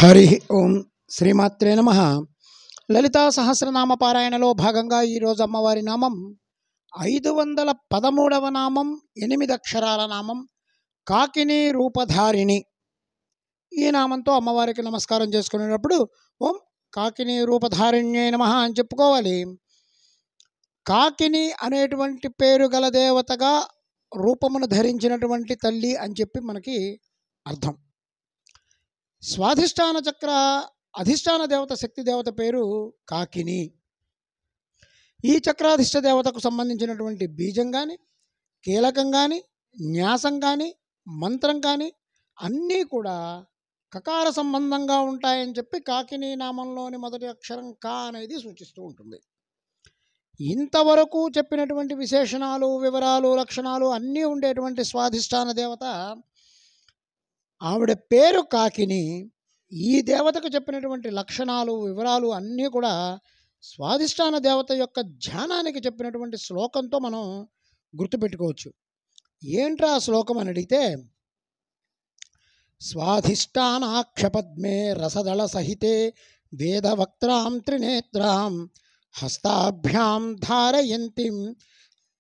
హరి ఓం శ్రీమాత్రే నమః. లలితా సహస్రనామ పారాయణలో భాగంగా ఈరోజు అమ్మవారి నామం 513వ నామం, 8 అక్షరాల నామం కాకిని రూపధారిణి. ఈ నామంతో అమ్మవారికి నమస్కారం చేసుకునేటప్పుడు ఓం కాకిని రూపధారిణ్యై నమః అని చెప్పుకోవాలి. కాకిని అనేటువంటి పేరు గల దేవతగా రూపమును ధరించినటువంటి తల్లి అని చెప్పి మనకి అర్థం. స్వాధిష్టాన చక్ర అధిష్టాన దేవత శక్తి దేవత పేరు కాకిని. ఈ చక్రాధిష్ట దేవతకు సంబంధించినటువంటి బీజం కానీ, కీలకం కానీ, న్యాసం కానీ, మంత్రం కానీ అన్నీ కూడా కకార సంబంధంగా ఉంటాయని చెప్పి కాకిని నామంలోని మొదటి అక్షరం కా అనేది సూచిస్తూ ఉంటుంది. ఇంతవరకు చెప్పినటువంటి విశేషణాలు, వివరాలు, లక్షణాలు అన్నీ ఉండేటువంటి స్వాధిష్టాన దేవత, ఆవిడ పేరు కాకిని. ఈ దేవతకు చెప్పినటువంటి లక్షణాలు, వివరాలు అన్నీ కూడా స్వాధిష్టాన దేవత యొక్క ధ్యానానికి చెప్పినటువంటి శ్లోకంతో మనం గుర్తుపెట్టుకోవచ్చు. ఏంట్రా ఆ శ్లోకం అని అడిగితే, స్వాధిష్టానాక్షపద్మే రసదళ సహితే వేదవక్త్రాం త్రినేత్రాం హస్తాభ్యాం ధారయంతిం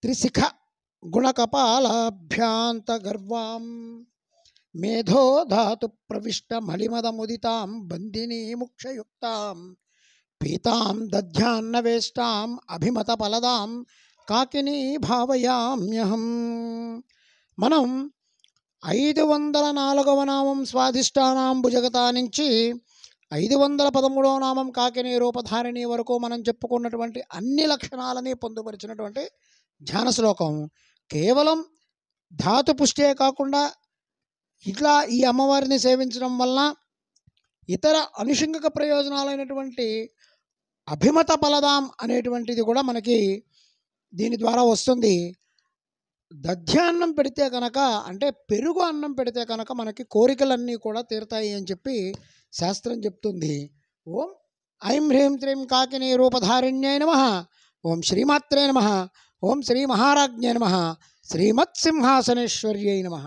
త్రిశిఖ గుణకపాలాభ్యాంత గర్వాం మేధో ధాతు ప్రవిష్ట మలిమదముదితాం బందినీ ముక్షయుక్తాం పీతాం దధ్యాన్నవేష్టాం అభిమత ఫలదాం కాకిని భావయామ్యహం. మనం 504వ నామం స్వాధిష్టానాంబుజగతా నుంచి 513వ నామం కాకిని రూపధారిణి వరకు మనం చెప్పుకున్నటువంటి అన్ని లక్షణాలని పొందుపరిచినటువంటి ధ్యాన శ్లోకం. కేవలం ధాతు పుష్టే కాకుండా ఇట్లా ఈ అమ్మవారిని సేవించడం వలన ఇతర అనుషంగిక ప్రయోజనాలైనటువంటి అభిమత ఫలదాం అనేటువంటిది కూడా మనకి దీని ద్వారా వస్తుంది. దధ్యాన్నం పెడితే కనుక, అంటే పెరుగు అన్నం పెడితే కనుక మనకి కోరికలన్నీ కూడా తీరుతాయి అని చెప్పి శాస్త్రం చెప్తుంది. ఓం ఐం హ్రీం త్రీం కాకిని రూపధారిణ్యై నమః. ఓం శ్రీమాత్రే నమః. ఓం శ్రీ మహారాజ్ఞే నమః. శ్రీమత్సింహాసనేశ్వర్యై నమః.